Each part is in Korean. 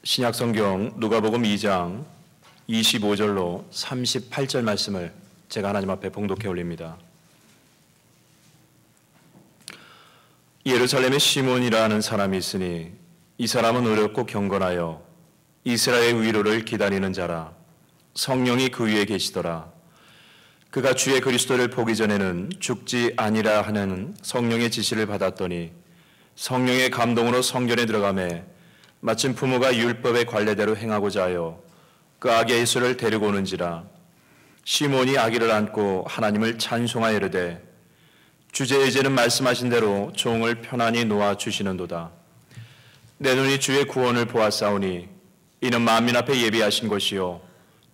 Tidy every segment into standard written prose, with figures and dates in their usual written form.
신약성경 누가복음 2장 25절로 38절 말씀을 제가 하나님 앞에 봉독해 올립니다. 예루살렘에 시몬이라는 사람이 있으니 이 사람은 어렵고 경건하여 이스라엘의 위로를 기다리는 자라. 성령이 그 위에 계시더라. 그가 주의 그리스도를 보기 전에는 죽지 아니라 하는 성령의 지시를 받았더니 성령의 감동으로 성전에 들어가매 마침 부모가 율법의 관례대로 행하고자 하여 그 아기 예수를 데리고 오는지라. 시몬이 아기를 안고 하나님을 찬송하여 이르되 주제 이제는 말씀하신 대로 종을 편안히 놓아 주시는도다. 내 눈이 주의 구원을 보았사오니 이는 만민 앞에 예비하신 것이요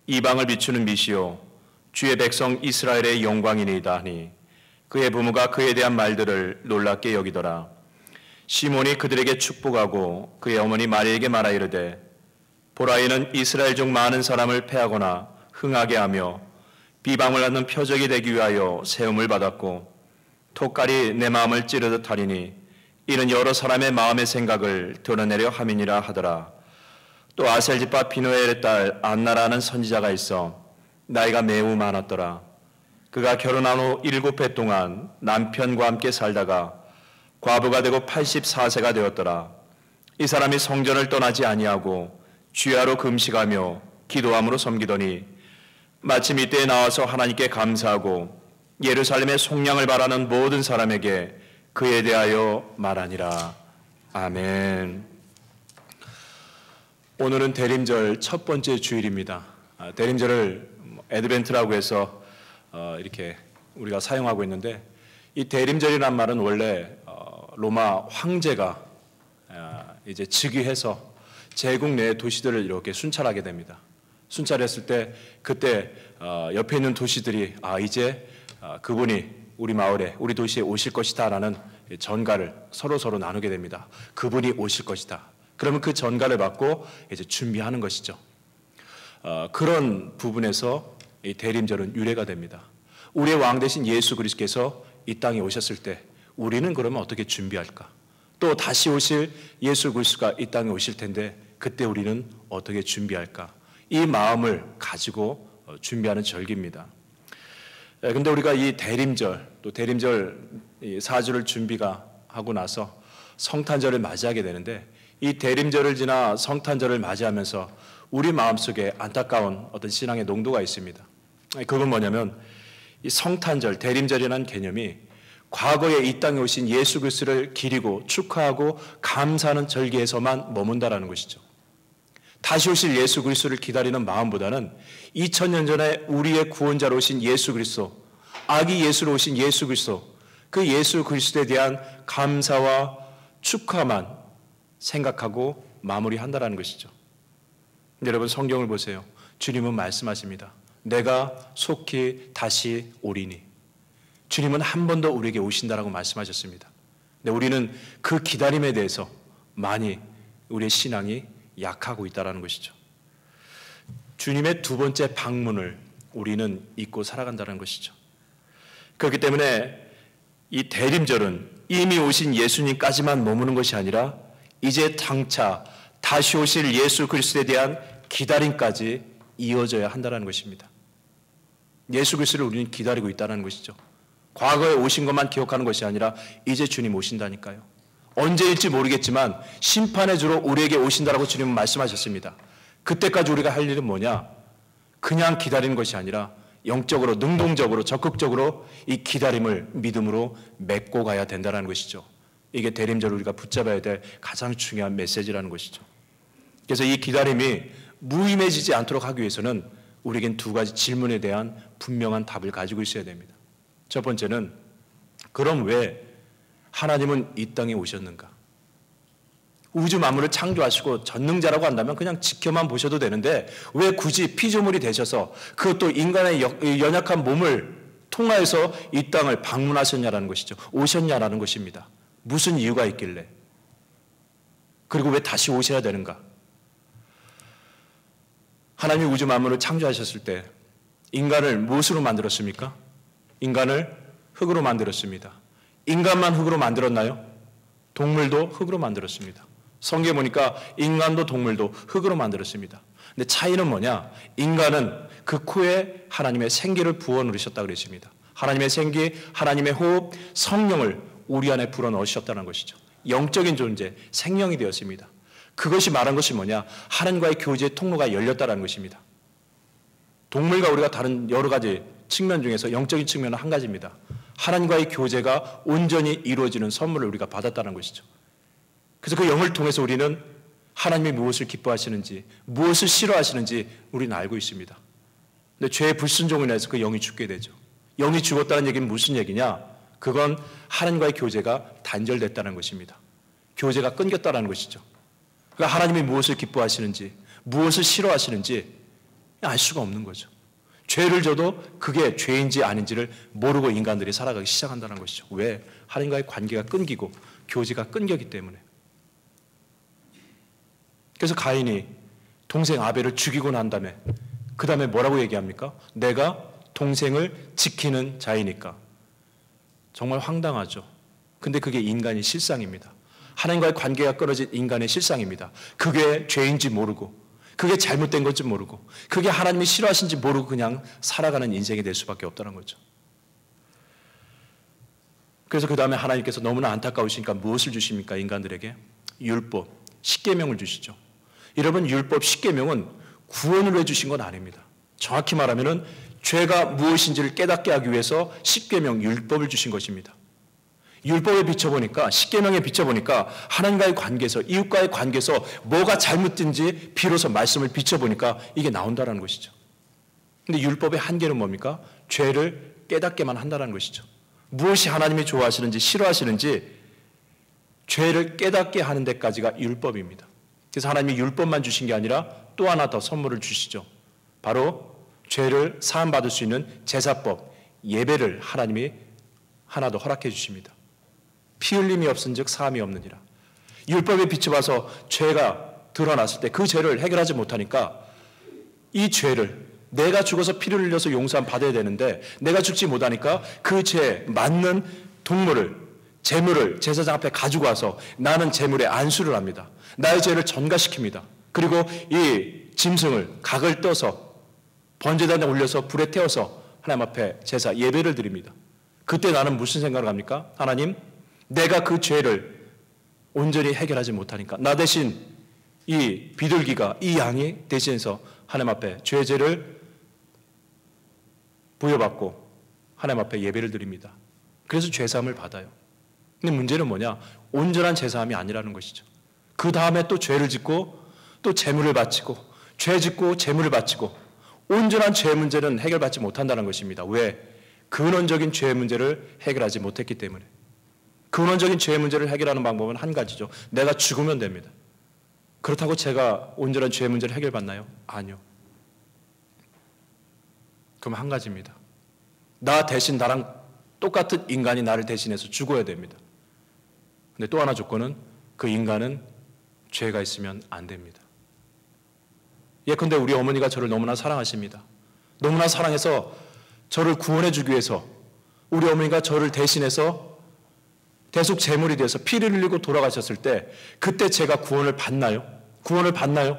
이방을 비추는 빛이요 주의 백성 이스라엘의 영광이니이다 하니 그의 부모가 그에 대한 말들을 놀랍게 여기더라. 시몬이 그들에게 축복하고 그의 어머니 마리에게 말하 이르되 보라, 이는 이스라엘 중 많은 사람을 패하거나 흥하게 하며 비방을 받는 표적이 되기 위하여 세움을 받았고 톡갈이 내 마음을 찌르듯 하리니 이는 여러 사람의 마음의 생각을 드러내려 함이니라 하더라. 또 아셀집파 비누엘의 딸 안나라는 선지자가 있어 나이가 매우 많았더라. 그가 결혼한 후 7해 동안 남편과 함께 살다가 과부가 되고 84세가 되었더라. 이 사람이 성전을 떠나지 아니하고 주야로 금식하며 기도함으로 섬기더니 마침 이때에 나와서 하나님께 감사하고 예루살렘의 속량을 바라는 모든 사람에게 그에 대하여 말하니라. 아멘. 오늘은 대림절 첫 번째 주일입니다. 대림절을 애드벤트라고 해서 이렇게 우리가 사용하고 있는데, 이 대림절이란 말은 원래 로마 황제가 이제 즉위해서 제국 내 도시들을 이렇게 순찰하게 됩니다. 순찰했을 때 그때 옆에 있는 도시들이 이제 그분이 우리 마을에, 우리 도시에 오실 것이다 라는 전가를 서로 나누게 됩니다. 그분이 오실 것이다. 그러면 그 전가를 받고 이제 준비하는 것이죠. 그런 부분에서 이 대림절은 유래가 됩니다. 우리의 왕 되신 예수 그리스도께서 이 땅에 오셨을 때 우리는 그러면 어떻게 준비할까? 또 다시 오실 예수 그리스도가 이 땅에 오실 텐데 그때 우리는 어떻게 준비할까? 이 마음을 가지고 준비하는 절기입니다. 그런데 우리가 이 대림절, 또 대림절 4주를 준비가 하고 나서 성탄절을 맞이하게 되는데, 이 대림절을 지나 성탄절을 맞이하면서 우리 마음속에 안타까운 어떤 신앙의 농도가 있습니다. 그건 뭐냐면 이 성탄절, 대림절이라는 개념이 과거에 이 땅에 오신 예수 그리스도를 기리고 축하하고 감사하는 절기에서만 머문다라는 것이죠. 다시 오실 예수 그리스도를 기다리는 마음보다는 2000년 전에 우리의 구원자로 오신 예수 그리스도, 아기 예수로 오신 예수 그리스도, 그 예수 그리스도에 대한 감사와 축하만 생각하고 마무리한다라는 것이죠. 여러분, 성경을 보세요. 주님은 말씀하십니다. 내가 속히 다시 오리니. 주님은 한 번 더 우리에게 오신다라고 말씀하셨습니다. 근데 우리는 그 기다림에 대해서 많이 우리의 신앙이 약하고 있다는 것이죠. 주님의 두 번째 방문을 우리는 잊고 살아간다는 것이죠. 그렇기 때문에 이 대림절은 이미 오신 예수님까지만 머무는 것이 아니라 이제 장차 다시 오실 예수 그리스도에 대한 기다림까지 이어져야 한다는 것입니다. 예수 그리스도를 우리는 기다리고 있다는 것이죠. 과거에 오신 것만 기억하는 것이 아니라 이제 주님 오신다니까요. 언제일지 모르겠지만 심판의 주로 우리에게 오신다라고 주님은 말씀하셨습니다. 그때까지 우리가 할 일은 뭐냐? 그냥 기다리는 것이 아니라 영적으로, 능동적으로, 적극적으로 이 기다림을 믿음으로 맺고 가야 된다는 것이죠. 이게 대림절을 우리가 붙잡아야 될 가장 중요한 메시지라는 것이죠. 그래서 이 기다림이 무의미해지지 않도록 하기 위해서는 우리에겐 두 가지 질문에 대한 분명한 답을 가지고 있어야 됩니다. 첫 번째는, 그럼 왜 하나님은 이 땅에 오셨는가? 우주 만물을 창조하시고 전능자라고 한다면 그냥 지켜만 보셔도 되는데 왜 굳이 피조물이 되셔서 그것도 인간의 연약한 몸을 통하여서 이 땅을 방문하셨냐라는 것이죠. 오셨냐라는 것입니다. 무슨 이유가 있길래? 그리고 왜 다시 오셔야 되는가? 하나님이 우주 만물을 창조하셨을 때 인간을 무엇으로 만들었습니까? 인간을 흙으로 만들었습니다. 인간만 흙으로 만들었나요? 동물도 흙으로 만들었습니다. 성경에 보니까 인간도 동물도 흙으로 만들었습니다. 근데 차이는 뭐냐? 인간은 그 코에 하나님의 생기를 부어 누르셨다고 그랬습니다. 하나님의 생기, 하나님의 호흡, 성령을 우리 안에 불어 넣으셨다는 것이죠. 영적인 존재, 생명이 되었습니다. 그것이 말한 것이 뭐냐? 하나님과의 교제의 통로가 열렸다는 것입니다. 동물과 우리가 다른 여러 가지 측면 중에서 영적인 측면은 한 가지입니다. 하나님과의 교제가 온전히 이루어지는 선물을 우리가 받았다는 것이죠. 그래서 그 영을 통해서 우리는 하나님이 무엇을 기뻐하시는지, 무엇을 싫어하시는지 우리는 알고 있습니다. 근데 죄의 불순종을 인해서 그 영이 죽게 되죠. 영이 죽었다는 얘기는 무슨 얘기냐? 그건 하나님과의 교제가 단절됐다는 것입니다. 교제가 끊겼다는 것이죠. 그러니까 하나님이 무엇을 기뻐하시는지, 무엇을 싫어하시는지 알 수가 없는 거죠. 죄를 져도 그게 죄인지 아닌지를 모르고 인간들이 살아가기 시작한다는 것이죠. 왜? 하나님과의 관계가 끊기고 교제가 끊겼기 때문에. 그래서 가인이 동생 아벨을 죽이고 난 다음에 그 다음에 뭐라고 얘기합니까? 내가 동생을 지키는 자이니까. 정말 황당하죠. 근데 그게 인간의 실상입니다. 하나님과의 관계가 끊어진 인간의 실상입니다. 그게 죄인지 모르고, 그게 잘못된 건지 모르고, 그게 하나님이 싫어하신지 모르고 그냥 살아가는 인생이 될 수밖에 없다는 거죠. 그래서 그 다음에 하나님께서 너무나 안타까우시니까 무엇을 주십니까? 인간들에게 율법, 십계명을 주시죠. 여러분, 율법, 십계명은 구원을 해 주신 건 아닙니다. 정확히 말하면은 죄가 무엇인지를 깨닫게 하기 위해서 십계명, 율법을 주신 것입니다. 율법에 비춰보니까, 십계명에 비춰보니까 하나님과의 관계에서, 이웃과의 관계에서 뭐가 잘못된지 비로소 말씀을 비춰보니까 이게 나온다는 것이죠. 근데 율법의 한계는 뭡니까? 죄를 깨닫게만 한다는 것이죠. 무엇이 하나님이 좋아하시는지 싫어하시는지 죄를 깨닫게 하는 데까지가 율법입니다. 그래서 하나님이 율법만 주신 게 아니라 또 하나 더 선물을 주시죠. 바로 죄를 사함받을 수 있는 제사법, 예배를 하나님이 하나 더 허락해 주십니다. 피 흘림이 없은즉 사함이 없느니라. 율법에 비춰봐서 죄가 드러났을 때 그 죄를 해결하지 못하니까 이 죄를 내가 죽어서 피를 흘려서 용서함 받아야 되는데 내가 죽지 못하니까 그 죄에 맞는 동물을, 제물을 제사장 앞에 가지고 와서 나는 제물에 안수를 합니다. 나의 죄를 전가시킵니다. 그리고 이 짐승을 각을 떠서 번제단에 올려서 불에 태워서 하나님 앞에 제사 예배를 드립니다. 그때 나는 무슨 생각을 합니까? 하나님, 내가 그 죄를 온전히 해결하지 못하니까 나 대신 이 비둘기가, 이 양이 대신해서 하나님 앞에 죄를 부여받고 하나님 앞에 예배를 드립니다. 그래서 죄사함을 받아요. 근데 문제는 뭐냐? 온전한 죄사함이 아니라는 것이죠. 그 다음에 또 죄를 짓고 또 재물을 바치고, 죄 짓고 재물을 바치고, 온전한 죄 문제는 해결받지 못한다는 것입니다. 왜? 근원적인 죄 문제를 해결하지 못했기 때문에. 근원적인 죄 문제를 해결하는 방법은 한 가지죠. 내가 죽으면 됩니다. 그렇다고 제가 온전한 죄 문제를 해결받나요? 아니요. 그럼 한 가지입니다. 나 대신 나랑 똑같은 인간이 나를 대신해서 죽어야 됩니다. 근데 또 하나 조건은 그 인간은 죄가 있으면 안 됩니다. 예컨대 우리 어머니가 저를 너무나 사랑하십니다. 너무나 사랑해서 저를 구원해 주기 위해서 우리 어머니가 저를 대신해서 대속 제물이 되어서 피를 흘리고 돌아가셨을 때 그때 제가 구원을 받나요? 구원을 받나요?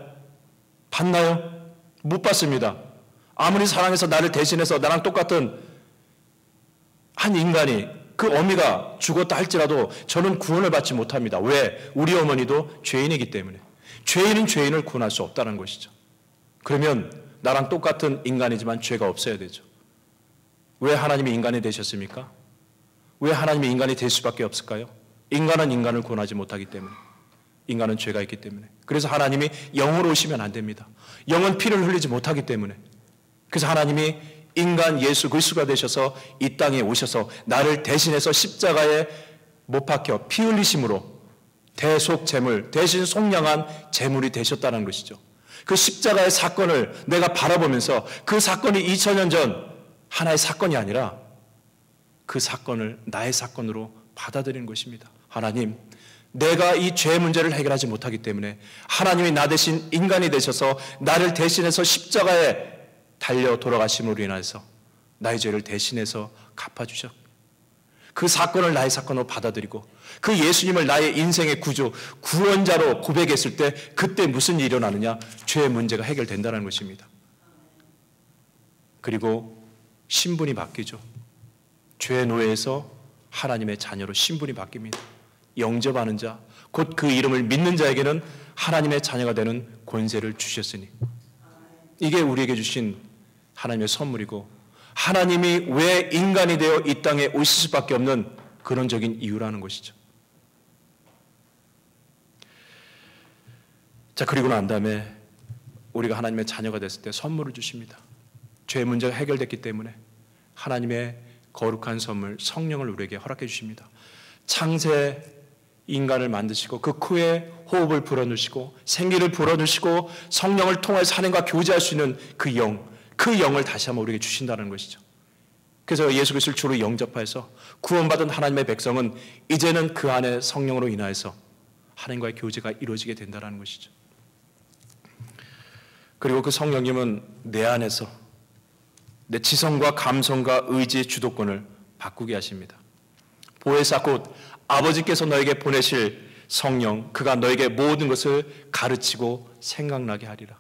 받나요? 못 받습니다. 아무리 사랑해서 나를 대신해서 나랑 똑같은 한 인간이 그 어미가 죽었다 할지라도 저는 구원을 받지 못합니다. 왜? 우리 어머니도 죄인이기 때문에. 죄인은 죄인을 구원할 수 없다는 것이죠. 그러면 나랑 똑같은 인간이지만 죄가 없어야 되죠. 왜 하나님이 인간이 되셨습니까? 왜 하나님이 인간이 될 수밖에 없을까요? 인간은 인간을 구원하지 못하기 때문에. 인간은 죄가 있기 때문에. 그래서 하나님이 영으로 오시면 안 됩니다. 영은 피를 흘리지 못하기 때문에. 그래서 하나님이 인간 예수 그리스도가 되셔서 이 땅에 오셔서 나를 대신해서 십자가에 못 박혀 피 흘리심으로 대속 제물, 대신 속량한 제물이 되셨다는 것이죠. 그 십자가의 사건을 내가 바라보면서 그 사건이 2000년 전 하나의 사건이 아니라 그 사건을 나의 사건으로 받아들이는 것입니다. 하나님, 내가 이 죄 문제를 해결하지 못하기 때문에 하나님이 나 대신 인간이 되셔서 나를 대신해서 십자가에 달려 돌아가심으로 인해서 나의 죄를 대신해서 갚아주셨고 그 사건을 나의 사건으로 받아들이고 그 예수님을 나의 인생의 구주, 구원자로 고백했을 때 그때 무슨 일이 일어나느냐? 죄의 문제가 해결된다는 것입니다. 그리고 신분이 바뀌죠. 죄의 노예에서 하나님의 자녀로 신분이 바뀝니다. 영접하는 자, 곧 그 이름을 믿는 자에게는 하나님의 자녀가 되는 권세를 주셨으니, 이게 우리에게 주신 하나님의 선물이고 하나님이 왜 인간이 되어 이 땅에 오실 수밖에 없는 근원적인 이유라는 것이죠. 자, 그리고 난 다음에 우리가 하나님의 자녀가 됐을 때 선물을 주십니다. 죄의 문제가 해결됐기 때문에 하나님의 거룩한 선물 성령을 우리에게 허락해 주십니다. 창세 인간을 만드시고 그 코에 호흡을 불어넣으시고 생기를 불어넣으시고 성령을 통해서 하나님과 교제할 수 있는 그 영을 다시 한번 우리에게 주신다는 것이죠. 그래서 예수 그리스도를 주로 영접해서 구원받은 하나님의 백성은 이제는 그 안에 성령으로 인하여서 하나님과의 교제가 이루어지게 된다는 것이죠. 그리고 그 성령님은 내 안에서 내 지성과 감성과 의지의 주도권을 바꾸게 하십니다. 보혜사 곧 아버지께서 너에게 보내실 성령, 그가 너에게 모든 것을 가르치고 생각나게 하리라.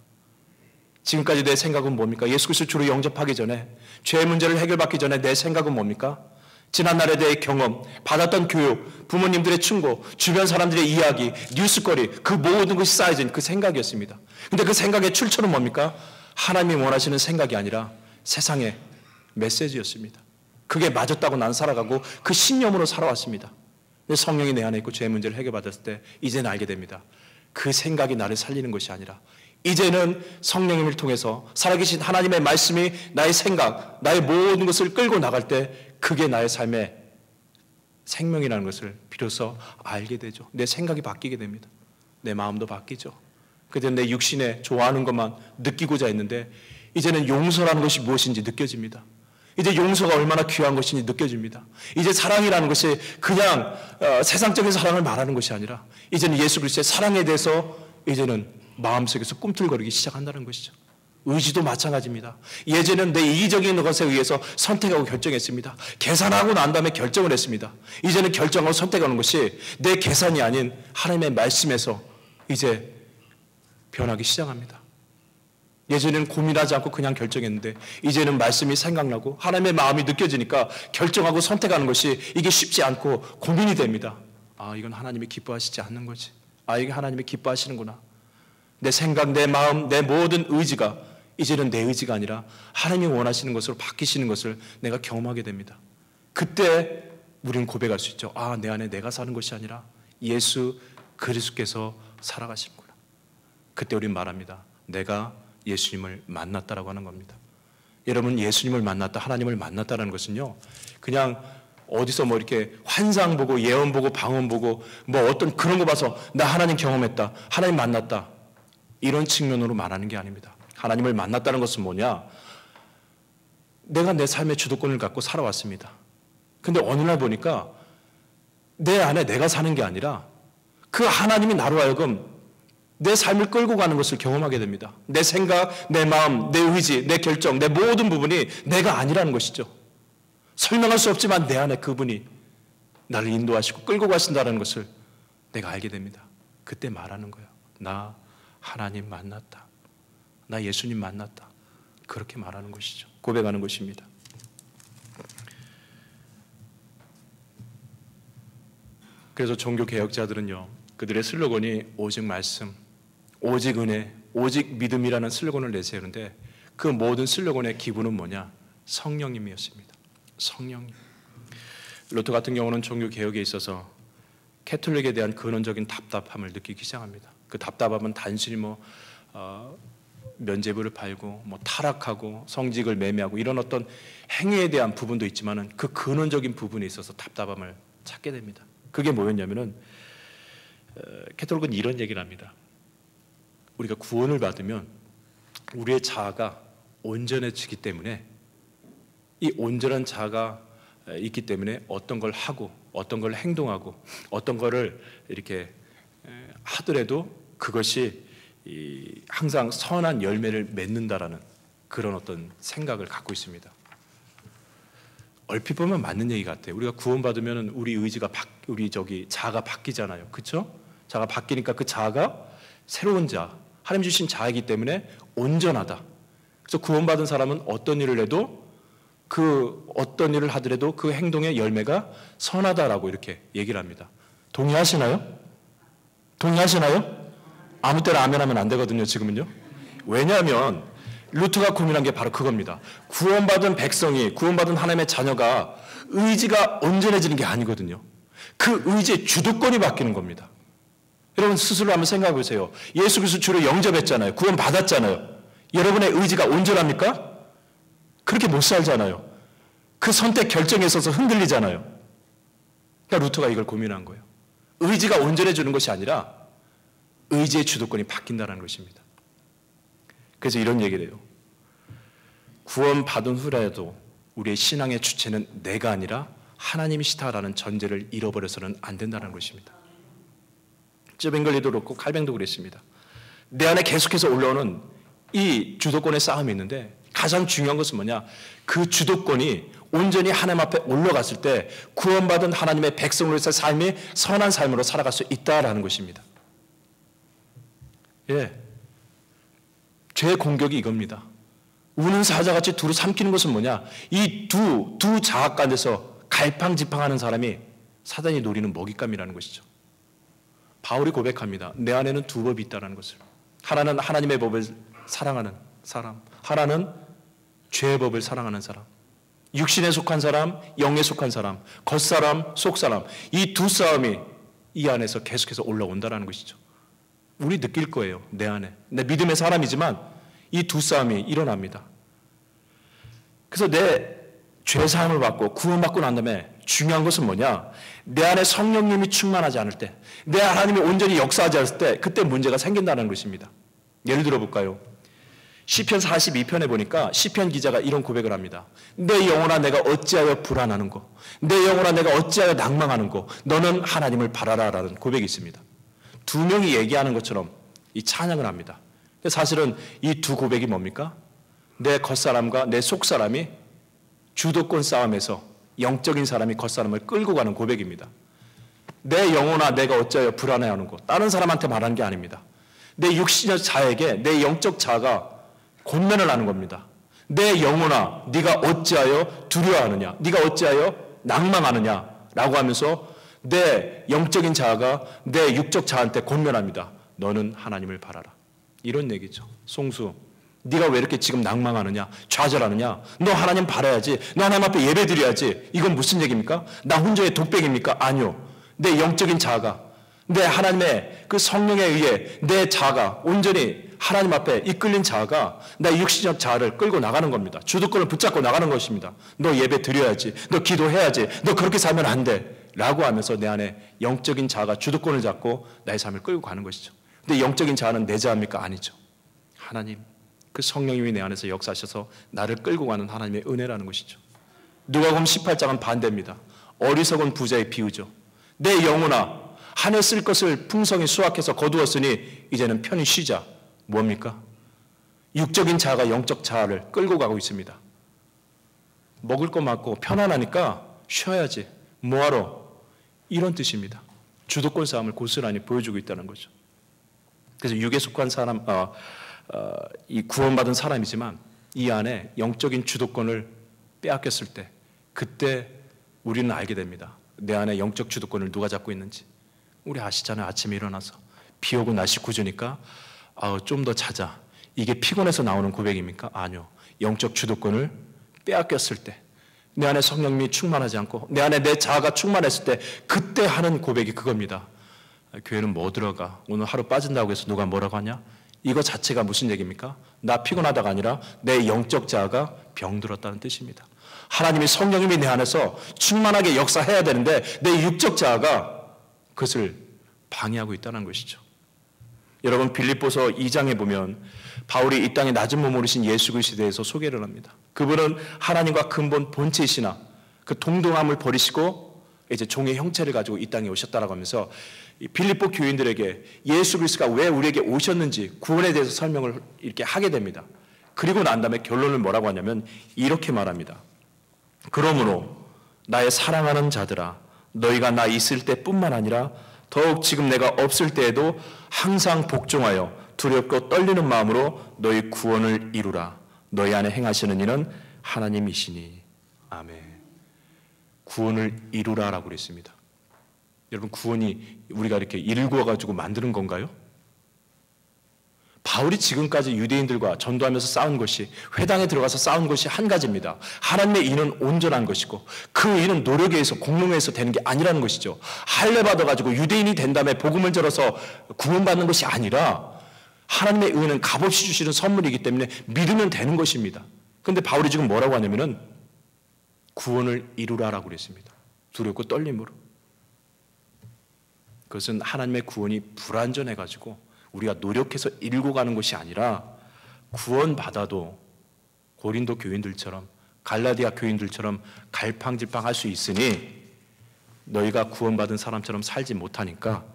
지금까지 내 생각은 뭡니까? 예수 그리스도를 주로 영접하기 전에, 죄의 문제를 해결받기 전에 내 생각은 뭡니까? 지난날에 대해 경험, 받았던 교육, 부모님들의 충고, 주변 사람들의 이야기, 뉴스거리, 그 모든 것이 쌓여진 그 생각이었습니다. 근데 그 생각의 출처는 뭡니까? 하나님이 원하시는 생각이 아니라 세상의 메시지였습니다. 그게 맞았다고 난 살아가고 그 신념으로 살아왔습니다. 근데 성령이 내 안에 있고 죄의 문제를 해결받았을 때 이제는 알게 됩니다. 그 생각이 나를 살리는 것이 아니라 이제는 성령님을 통해서 살아계신 하나님의 말씀이 나의 생각, 나의 모든 것을 끌고 나갈 때 그게 나의 삶의 생명이라는 것을 비로소 알게 되죠. 내 생각이 바뀌게 됩니다. 내 마음도 바뀌죠. 그때 내 육신에 좋아하는 것만 느끼고자 했는데 이제는 용서라는 것이 무엇인지 느껴집니다. 이제 용서가 얼마나 귀한 것인지 느껴집니다. 이제 사랑이라는 것이 그냥 세상적인 사랑을 말하는 것이 아니라 이제는 예수 그리스도의 사랑에 대해서 이제는 마음속에서 꿈틀거리기 시작한다는 것이죠. 의지도 마찬가지입니다. 예전에는 내 이기적인 것에 의해서 선택하고 결정했습니다. 계산하고 난 다음에 결정을 했습니다. 이제는 결정하고 선택하는 것이 내 계산이 아닌 하나님의 말씀에서 이제 변하기 시작합니다. 예전에는 고민하지 않고 그냥 결정했는데 이제는 말씀이 생각나고 하나님의 마음이 느껴지니까 결정하고 선택하는 것이 이게 쉽지 않고 고민이 됩니다. 아, 이건 하나님이 기뻐하시지 않는 거지. 아, 이게 하나님이 기뻐하시는구나. 내 생각, 내 마음, 내 모든 의지가 이제는 내 의지가 아니라 하나님이 원하시는 것으로 바뀌시는 것을 내가 경험하게 됩니다. 그때 우리는 고백할 수 있죠. 아, 내 안에 내가 사는 것이 아니라 예수 그리스도께서 살아가시는구나. 그때 우리는 말합니다. 내가 예수님을 만났다라고 하는 겁니다. 여러분, 예수님을 만났다, 하나님을 만났다라는 것은요, 그냥 어디서 뭐 이렇게 환상 보고 예언 보고 방언 보고 뭐 어떤 그런 거 봐서 나 하나님 경험했다, 하나님 만났다, 이런 측면으로 말하는 게 아닙니다. 하나님을 만났다는 것은 뭐냐? 내가 내 삶의 주도권을 갖고 살아왔습니다. 근데 어느 날 보니까 내 안에 내가 사는 게 아니라 그 하나님이 나로 하여금 내 삶을 끌고 가는 것을 경험하게 됩니다. 내 생각, 내 마음, 내 의지, 내 결정, 내 모든 부분이 내가 아니라는 것이죠. 설명할 수 없지만 내 안에 그분이 나를 인도하시고 끌고 가신다는 것을 내가 알게 됩니다. 그때 말하는 거예요. 나 하나님 만났다. 나 예수님 만났다. 그렇게 말하는 것이죠. 고백하는 것입니다. 그래서 종교 개혁자들은요, 그들의 슬로건이 오직 말씀, 오직 은혜, 오직 믿음이라는 슬로건을 내세우는데 그 모든 슬로건의 기본은 뭐냐? 성령님이었습니다. 성령님. 루터 같은 경우는 종교 개혁에 있어서 캐톨릭에 대한 근원적인 답답함을 느끼기 시작합니다. 그 답답함은 단순히 면죄부를 팔고 타락하고 성직을 매매하고 이런 어떤 행위에 대한 부분도 있지만은 그 근원적인 부분에 있어서 답답함을 찾게 됩니다. 그게 뭐였냐면은 캐톨릭은 이런 얘기를 합니다. 우리가 구원을 받으면 우리의 자아가 온전해지기 때문에 이 온전한 자아가 있기 때문에 어떤 걸 하고 어떤 걸 행동하고 어떤 거를 이렇게 하더라도 그것이 항상 선한 열매를 맺는다라는 그런 어떤 생각을 갖고 있습니다. 얼핏 보면 맞는 얘기 같아요. 우리가 구원받으면 우리 의지가 자아가 바뀌잖아요. 그렇죠? 자아가 바뀌니까 그 자아가 새로운 자아, 하나님 주신 자아이기 때문에 온전하다. 그래서 구원받은 사람은 어떤 일을 해도 어떤 일을 하더라도 그 행동의 열매가 선하다라고 이렇게 얘기를 합니다. 동의하시나요? 동의하시나요? 아무 때나 아멘하면 안 되거든요, 지금은요. 왜냐하면 루터가 고민한 게 바로 그겁니다. 구원받은 백성이, 구원받은 하나님의 자녀가 의지가 온전해지는 게 아니거든요. 그 의지의 주도권이 바뀌는 겁니다. 여러분 스스로 한번 생각해 보세요. 예수 그리스도 주로 영접했잖아요. 구원받았잖아요. 여러분의 의지가 온전합니까? 그렇게 못 살잖아요. 그 선택 결정에 있어서 흔들리잖아요. 그러니까 루터가 이걸 고민한 거예요. 의지가 온전해지는 것이 아니라 의지의 주도권이 바뀐다는 것입니다. 그래서 이런 얘기를 해요. 구원받은 후라도 우리의 신앙의 주체는 내가 아니라 하나님이시다라는 전제를 잃어버려서는 안 된다는 것입니다. 쯔빙글리도 그렇고 칼뱅도 그랬습니다. 내 안에 계속해서 올라오는 이 주도권의 싸움이 있는데 가장 중요한 것은 뭐냐? 그 주도권이 온전히 하나님 앞에 올라갔을 때 구원받은 하나님의 백성으로서의 삶이 선한 삶으로 살아갈 수 있다라는 것입니다. 예, 죄의 공격이 이겁니다. 우는 사자같이 두루 삼키는 것은 뭐냐? 이 두 자아 간에서 갈팡질팡하는 사람이 사단이 노리는 먹잇감이라는 것이죠. 바울이 고백합니다. 내 안에는 두 법이 있다는 것을. 하나는 하나님의 법을 사랑하는 사람, 하나는 죄의 법을 사랑하는 사람. 육신에 속한 사람, 영에 속한 사람, 겉사람, 속사람. 이 두 싸움이 이 안에서 계속해서 올라온다는 것이죠. 우리 느낄 거예요. 내 안에. 내 믿음의 사람이지만 이 두 싸움이 일어납니다. 그래서 내 죄사함을 받고 구원받고 난 다음에 중요한 것은 뭐냐? 내 안에 성령님이 충만하지 않을 때, 내 하나님이 온전히 역사하지 않을 때 그때 문제가 생긴다는 것입니다. 예를 들어 볼까요? 시편 42편에 보니까 시편 기자가 이런 고백을 합니다. 내 영혼아 내가 어찌하여 불안하는고, 내 영혼아 내가 어찌하여 낭망하는고, 너는 하나님을 바라라 라는 고백이 있습니다. 두 명이 얘기하는 것처럼 이 찬양을 합니다. 사실은 이 두 고백이 뭡니까? 내 겉사람과 내 속사람이 주도권 싸움에서 영적인 사람이 겉사람을 끌고 가는 고백입니다. 내 영혼아 내가 어찌하여 불안해하는고, 다른 사람한테 말하는 게 아닙니다. 내 육신의 자에게 내 영적 자가 권면을 하는 겁니다. 내 영혼아 네가 어찌하여 두려워하느냐, 네가 어찌하여 낭망하느냐 라고 하면서 내 영적인 자아가 내 육적 자한테 권면합니다. 너는 하나님을 바라라. 이런 얘기죠. 송수, 네가 왜 이렇게 지금 낭망하느냐, 좌절하느냐, 너 하나님 바라야지, 너 하나님 앞에 예배 드려야지. 이건 무슨 얘기입니까? 나 혼자의 독백입니까? 아니요. 내 영적인 자아가, 내 하나님의 그 성령에 의해 내 자아가 온전히 하나님 앞에 이끌린 자아가 내 육신적 자아를 끌고 나가는 겁니다. 주도권을 붙잡고 나가는 것입니다. 너 예배 드려야지, 너 기도해야지, 너 그렇게 살면 안 돼 라고 하면서 내 안에 영적인 자아가 주도권을 잡고 나의 삶을 끌고 가는 것이죠. 근데 영적인 자아는 내 자아입니까? 아니죠. 하나님, 그 성령님이 내 안에서 역사하셔서 나를 끌고 가는 하나님의 은혜라는 것이죠. 누가복음 18장은 반대입니다. 어리석은 부자의 비유죠. 내 영혼아 한 해 쓸 것을 풍성히 수확해서 거두었으니 이제는 편히 쉬자. 뭡니까? 육적인 자아가 영적 자아를 끌고 가고 있습니다. 먹을 거 많고 편안하니까 쉬어야지. 뭐하러? 이런 뜻입니다. 주도권 싸움을 고스란히 보여주고 있다는 거죠. 그래서 육에 속한 사람, 이 구원받은 사람이지만 이 안에 영적인 주도권을 빼앗겼을 때, 그때 우리는 알게 됩니다. 내 안에 영적 주도권을 누가 잡고 있는지. 우리 아시잖아요. 아침에 일어나서 비 오고 날씨 구주니까 좀 더 자자. 이게 피곤해서 나오는 고백입니까? 아니요. 영적 주도권을 빼앗겼을 때, 내 안에 성령님이 충만하지 않고 내 안에 내 자아가 충만했을 때 그때 하는 고백이 그겁니다. 교회는 뭐 들어가? 오늘 하루 빠진다고 해서 누가 뭐라고 하냐? 이거 자체가 무슨 얘기입니까? 나 피곤하다가 아니라 내 영적 자아가 병들었다는 뜻입니다. 하나님이 성령님이 내 안에서 충만하게 역사해야 되는데 내 육적 자아가 그것을 방해하고 있다는 것이죠. 여러분 빌립보서 2장에 보면 바울이 이 땅에 낮은 몸으로 오신 예수 그리스도에 대해서 소개를 합니다. 그분은 하나님과 근본 본체이시나 그 동등함을 버리시고 이제 종의 형체를 가지고 이 땅에 오셨다라고 하면서 빌립보 교인들에게 예수 그리스도가 왜 우리에게 오셨는지 구원에 대해서 설명을 이렇게 하게 됩니다. 그리고 난 다음에 결론을 뭐라고 하냐면 이렇게 말합니다. 그러므로 나의 사랑하는 자들아, 너희가 나 있을 때뿐만 아니라 더욱 지금 내가 없을 때에도 항상 복종하여 두렵고 떨리는 마음으로 너희 구원을 이루라. 너희 안에 행하시는 이는 하나님이시니. 아멘. 구원을 이루라라고 그랬습니다. 여러분, 구원이 우리가 이렇게 일구어가지고 만드는 건가요? 바울이 지금까지 유대인들과 전도하면서 싸운 것이, 회당에 들어가서 싸운 것이 한 가지입니다. 하나님의 의는 온전한 것이고 그 의는 노력에 의해서 공로에 의해서 되는 게 아니라는 것이죠. 할례 받아가지고 유대인이 된 다음에 복음을 들어서 구원받는 것이 아니라 하나님의 의는 값없이 주시는 선물이기 때문에 믿으면 되는 것입니다. 그런데 바울이 지금 뭐라고 하냐면은 구원을 이루라라고 그랬습니다. 두렵고 떨림으로. 그것은 하나님의 구원이 불완전해가지고 우리가 노력해서 일고 가는 것이 아니라 구원받아도 고린도 교인들처럼, 갈라디아 교인들처럼 갈팡질팡할 수 있으니 너희가 구원받은 사람처럼 살지 못하니까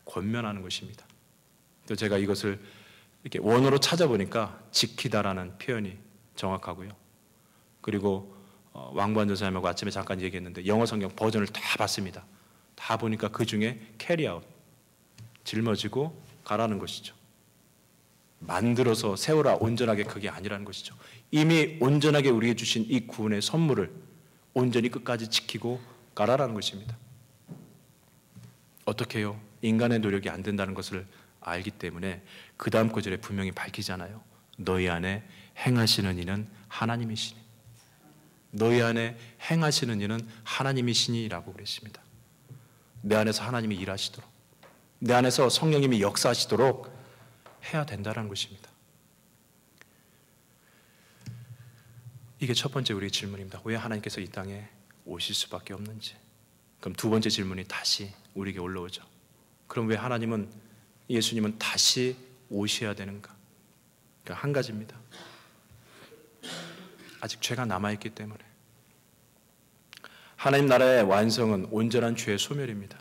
권면하는 것입니다. 또 제가 이것을 이렇게 원어로 찾아보니까 지키다라는 표현이 정확하고요. 그리고 왕부한 전사님하고 아침에 잠깐 얘기했는데 영어 성경 버전을 다 봤습니다. 다 보니까 그 중에 carry out, 짊어지고 가라는 것이죠. 만들어서 세우라, 온전하게, 그게 아니라는 것이죠. 이미 온전하게 우리에게 주신 이 구원의 선물을 온전히 끝까지 지키고 가라라는 것입니다. 어떻게 해요? 인간의 노력이 안 된다는 것을 알기 때문에 그 다음 구절에 분명히 밝히잖아요. 너희 안에 행하시는 이는 하나님이시니. 너희 안에 행하시는 이는 하나님이시니라고 그랬습니다. 내 안에서 하나님이 일하시도록, 내 안에서 성령님이 역사하시도록 해야 된다는 것입니다. 이게 첫 번째 우리의 질문입니다. 왜 하나님께서 이 땅에 오실 수밖에 없는지. 그럼 두 번째 질문이 다시 우리에게 올라오죠. 그럼 왜 하나님은, 예수님은 다시 오셔야 되는가? 그러니까 한 가지입니다. 아직 죄가 남아있기 때문에. 하나님 나라의 완성은 온전한 죄의 소멸입니다.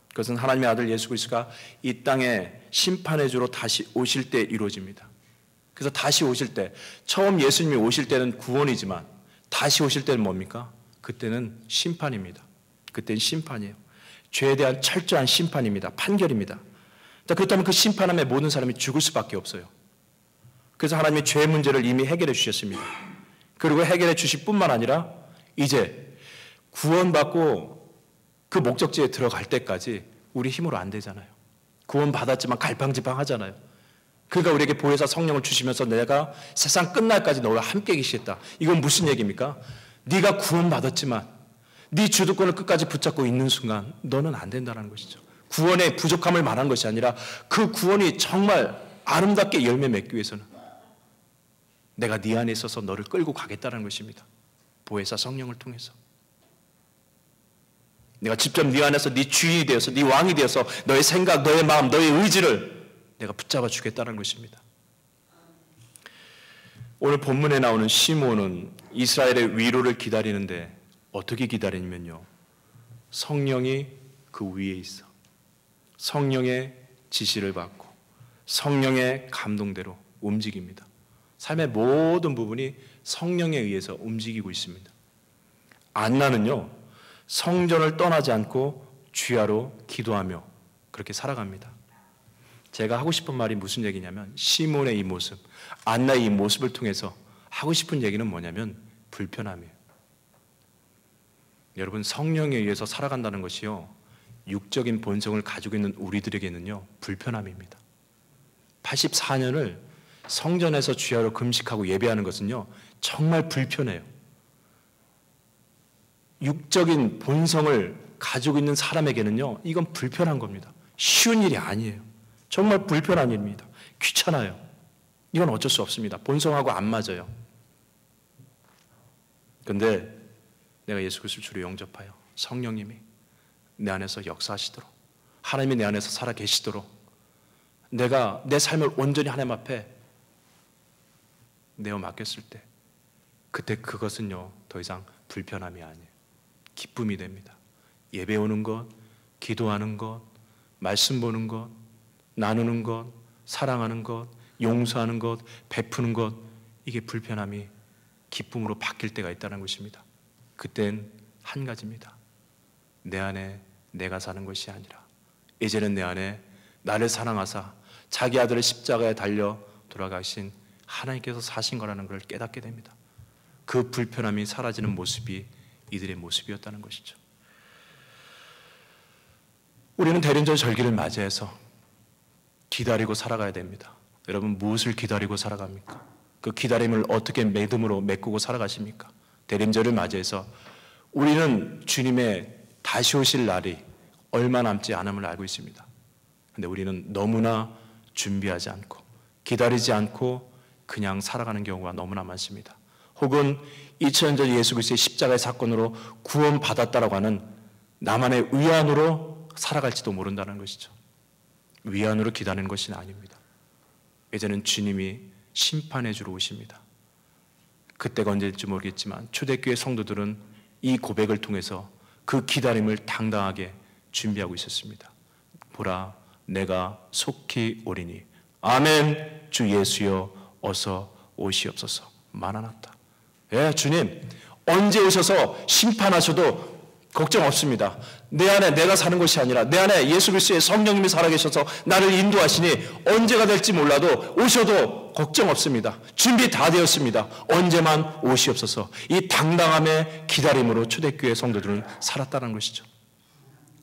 그것은 하나님의 아들 예수 그리스도가 이 땅에 심판의 주로 다시 오실 때 이루어집니다. 그래서 다시 오실 때, 처음 예수님이 오실 때는 구원이지만 다시 오실 때는 뭡니까? 그때는 심판입니다. 그때는 심판이에요. 죄에 대한 철저한 심판입니다. 판결입니다. 그렇다면 그 심판함에 모든 사람이 죽을 수밖에 없어요. 그래서 하나님이 죄 문제를 이미 해결해 주셨습니다. 그리고 해결해 주실 뿐만 아니라 이제 구원받고 그 목적지에 들어갈 때까지 우리 힘으로 안 되잖아요. 구원받았지만 갈팡질팡하잖아요. 그러니까 우리에게 보혜사 성령을 주시면서 내가 세상 끝날까지 너와 함께 계시겠다. 이건 무슨 얘기입니까? 네가 구원받았지만 네 주도권을 끝까지 붙잡고 있는 순간 너는 안 된다는 것이죠. 구원의 부족함을 말한 것이 아니라 그 구원이 정말 아름답게 열매 맺기 위해서는 내가 네 안에 있어서 너를 끌고 가겠다는 것입니다. 보혜사 성령을 통해서. 내가 직접 네 안에서 네 주인이 되어서, 네 왕이 되어서 너의 생각, 너의 마음, 너의 의지를 내가 붙잡아 주겠다는 것입니다. 오늘 본문에 나오는 시므온은 이스라엘의 위로를 기다리는데 어떻게 기다리냐면요, 성령이 그 위에 있어 성령의 지시를 받고 성령의 감동대로 움직입니다. 삶의 모든 부분이 성령에 의해서 움직이고 있습니다. 안나는요, 성전을 떠나지 않고 주야로 기도하며 그렇게 살아갑니다. 제가 하고 싶은 말이 무슨 얘기냐면, 시몬의 이 모습, 안나의 이 모습을 통해서 하고 싶은 얘기는 뭐냐면 불편함이에요. 여러분, 성령에 의해서 살아간다는 것이요, 육적인 본성을 가지고 있는 우리들에게는요 불편함입니다. 84년을 성전에서 주야로 금식하고 예배하는 것은요 정말 불편해요. 육적인 본성을 가지고 있는 사람에게는요 이건 불편한 겁니다. 쉬운 일이 아니에요. 정말 불편한 일입니다. 귀찮아요. 이건 어쩔 수 없습니다. 본성하고 안 맞아요. 그런데 내가 예수 그리스도를 주로 영접하여 성령님이 내 안에서 역사하시도록, 하나님이 내 안에서 살아 계시도록, 내가 내 삶을 온전히 하나님 앞에 내어 맡겼을 때, 그때 그것은요 더 이상 불편함이 아니에요. 기쁨이 됩니다. 예배 오는 것, 기도하는 것, 말씀 보는 것, 나누는 것, 사랑하는 것, 용서하는 것, 베푸는 것, 이게 불편함이 기쁨으로 바뀔 때가 있다는 것입니다. 그땐 한 가지입니다. 내 안에 내가 사는 것이 아니라 이제는 내 안에 나를 사랑하사 자기 아들을 십자가에 달려 돌아가신 하나님께서 사신 거라는 걸 깨닫게 됩니다. 그 불편함이 사라지는 모습이 이들의 모습이었다는 것이죠. 우리는 대림절 절기를 맞이해서 기다리고 살아가야 됩니다. 여러분, 무엇을 기다리고 살아갑니까? 그 기다림을 어떻게 믿음으로 메꾸고 살아가십니까? 대림절을 맞이해서 우리는 주님의 다시 오실 날이 얼마 남지 않음을 알고 있습니다. 그런데 우리는 너무나 준비하지 않고 기다리지 않고 그냥 살아가는 경우가 너무나 많습니다. 혹은 2000년 전 예수 그리스도의 십자가의 사건으로 구원받았다라고 하는 나만의 위안으로 살아갈지도 모른다는 것이죠. 위안으로 기다리는 것이 아닙니다. 이제는 주님이 심판해 주러 오십니다. 그때가 언제일지 모르겠지만 초대교회 성도들은 이 고백을 통해서 그 기다림을 당당하게 준비하고 있었습니다. 보라, 내가 속히 오리니 아멘. 주 예수여 어서 오시옵소서. 마라나타. 예, 주님 언제 오셔서 심판하셔도 걱정 없습니다. 내 안에 내가 사는 것이 아니라 내 안에 예수 그리스도의 성령님이 살아계셔서 나를 인도하시니 언제가 될지 몰라도 오셔도 걱정 없습니다. 준비 다 되었습니다. 언제만 오시옵소서. 이 당당함의 기다림으로 초대교회 성도들은 살았다는 것이죠.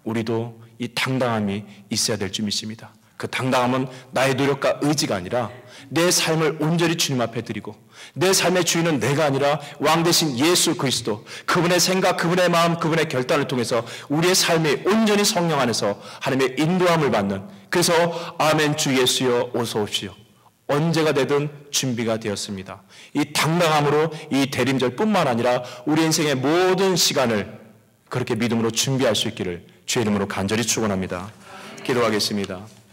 우리도 이 당당함이 있어야 될 줄 믿습니다. 그 당당함은 나의 노력과 의지가 아니라 내 삶을 온전히 주님 앞에 드리고 내 삶의 주인은 내가 아니라 왕 대신 예수 그리스도, 그분의 생각, 그분의 마음, 그분의 결단을 통해서 우리의 삶이 온전히 성령 안에서 하나님의 인도함을 받는, 그래서 아멘 주 예수여 어서 오시오. 언제가 되든 준비가 되었습니다. 이 당당함으로 이 대림절뿐만 아니라 우리 인생의 모든 시간을 그렇게 믿음으로 준비할 수 있기를 주의 이름으로 간절히 축원합니다. 기도하겠습니다.